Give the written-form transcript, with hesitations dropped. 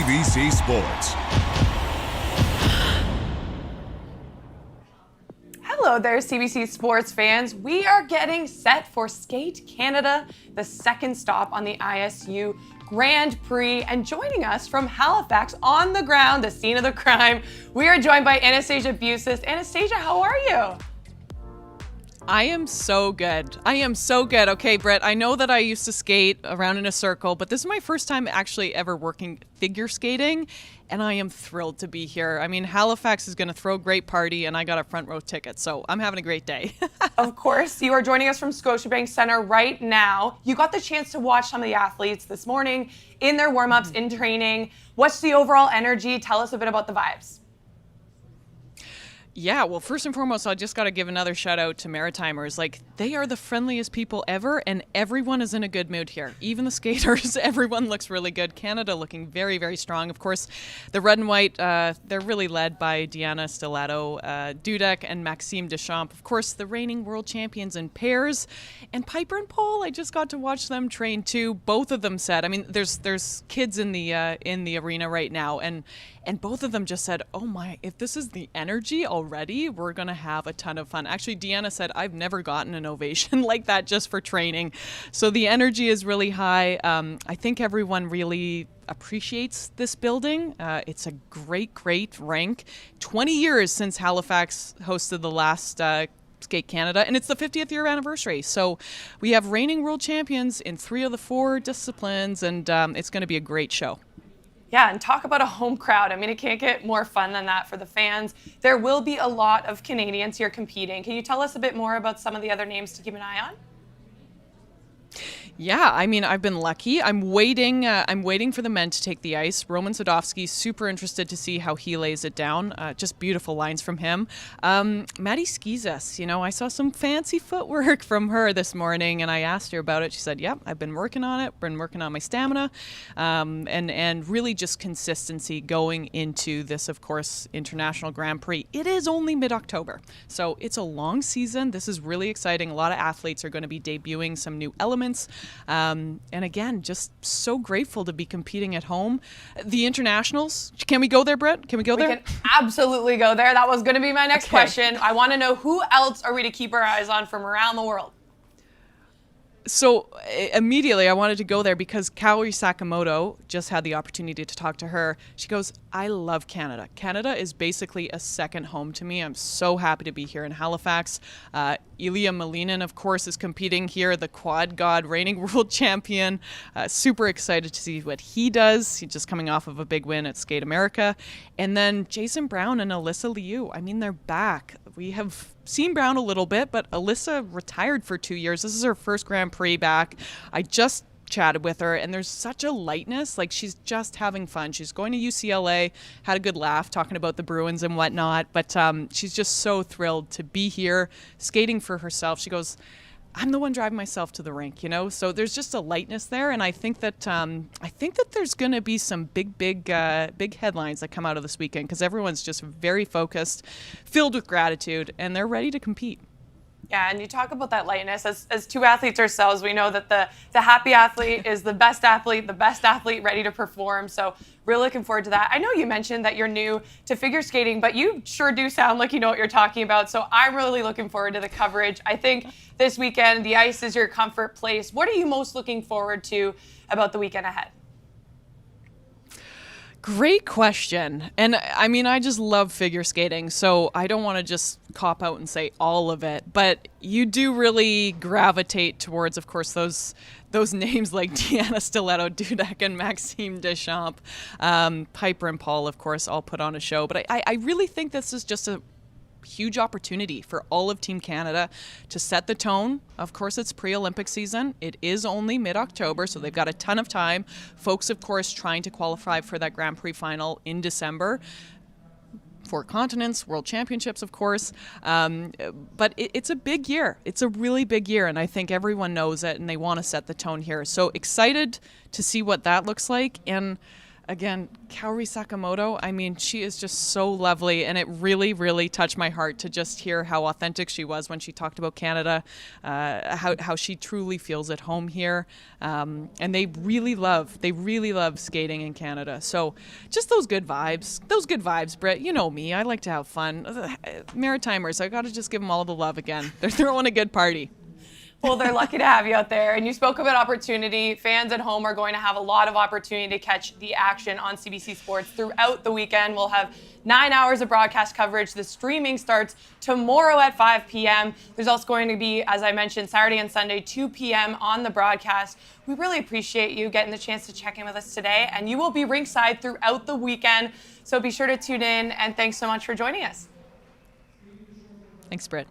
CBC Sports. Hello there, CBC Sports fans. We are getting set for Skate Canada, the second stop on the ISU Grand Prix. And joining us from Halifax on the ground, the scene of the crime, we are joined by Anastasia Bucsis. Anastasia, how are you? I am so good. Okay, Britt, I know that I used to skate around in a circle, but this is my first time actually ever working figure skating, and I am thrilled to be here. I mean, Halifax is going to throw a great party, and I got a front row ticket, so I'm having a great day. Of course, you are joining us from Scotiabank Center right now. You got the chance to watch some of the athletes this morning in their warm-ups, in training. What's the overall energy? Tell us a bit about the vibes. Yeah, well, first and foremost, I just got to give another shout out to Maritimers. Like, they are the friendliest people ever, and everyone is in a good mood here. Even the skaters, everyone looks really good. Canada looking very, very strong. Of course, the red and white, they're really led by Diana Stellato-Dudek and Maxime Deschamps. Of course, the reigning world champions in pairs. And Piper and Paul, I just got to watch them train too. Both of them said, I mean, there's kids in the arena right now, and both of them just said, oh my, if this is the energy already, we're going to have a ton of fun. Actually, Deanna said, I've never gotten an ovation like that just for training. So the energy is really high. I think everyone really appreciates this building. It's a great rink. 20 years since Halifax hosted the last Skate Canada, and it's the 50th year anniversary. So we have reigning world champions in 3 of the 4 disciplines, and it's going to be a great show. Yeah, and talk about a home crowd. I mean, it can't get more fun than that for the fans. There will be a lot of Canadians here competing. Can you tell us a bit more about some of the other names to keep an eye on? Yeah, I mean, I've been lucky. I'm waiting for the men to take the ice. Roman Sadovsky, super interested to see how he lays it down. Just beautiful lines from him. Maddie Skizas, I saw some fancy footwork from her this morning, and I asked her about it. She said, yep, I've been working on it, been working on my stamina, and really just consistency going into this, of course, International Grand Prix. It is only mid-October, so it's a long season. This is really exciting. A lot of athletes are going to be debuting some new elements. And again, just so grateful to be competing at home. The internationals, can we go there, Britt? Can we go there? We can absolutely go there. That was going to be my next question. I want to know, who else are we to keep our eyes on from around the world? So immediately I wanted to go there because Kaori Sakamoto, just had the opportunity to talk to her. She goes, I love Canada. Canada is basically a second home to me. I'm so happy to be here in Halifax. Ilya Malinin, of course, is competing here, the quad god, reigning world champion. Super excited to see what he does. He's just coming off of a big win at Skate America. And then Jason Brown and Alyssa Liu. I mean, they're back. We have seen Brown a little bit, but Alyssa retired for 2 years. This is her first Grand Prix back. I just chatted with her, and there's such a lightness. Like, she's just having fun. She's going to UCLA, had a good laugh talking about the Bruins and whatnot, but she's just so thrilled to be here, skating for herself. She goes, I'm the one driving myself to the rink, So there's just a lightness there, and I think that there's going to be some big headlines that come out of this weekend because everyone's just very focused, filled with gratitude, and they're ready to compete. Yeah, and you talk about that lightness. As two athletes ourselves, we know that the happy athlete is the best athlete ready to perform. So really looking forward to that. I know you mentioned that you're new to figure skating, but you sure do sound like you know what you're talking about. So I'm really looking forward to the coverage. I think this weekend, the ice is your comfort place. What are you most looking forward to about the weekend ahead? Great question. And I mean, I just love figure skating, so I don't want to just cop out and say all of it, but you do really gravitate towards, of course, those names like Diana Stellato-Dudek and Maxime Deschamps. Piper and Paul, of course, all put on a show, but I really think this is just a huge opportunity for all of Team Canada to set the tone. Of course, it's pre-Olympic season. It is only mid-October, so they've got a ton of time. Folks, of course, trying to qualify for that Grand Prix final in December. 4 continents, World Championships, of course. But it's a big year. It's a really big year, and I think everyone knows it, and they want to set the tone here. So excited to see what that looks like. And again, Kaori Sakamoto, I mean, she is just so lovely, and it really, really touched my heart to just hear how authentic she was when she talked about Canada, how she truly feels at home here, and they really love skating in Canada. So just those good vibes, Britt. You know me, I like to have fun. Maritimers, I got to just give them all the love again. They're throwing a good party. Well, they're lucky to have you out there. And you spoke about opportunity. Fans at home are going to have a lot of opportunity to catch the action on CBC Sports throughout the weekend. We'll have 9 hours of broadcast coverage. The streaming starts tomorrow at 5 p.m. There's also going to be, as I mentioned, Saturday and Sunday, 2 p.m. on the broadcast. We really appreciate you getting the chance to check in with us today. And you will be ringside throughout the weekend. So be sure to tune in. And thanks so much for joining us. Thanks, Britt.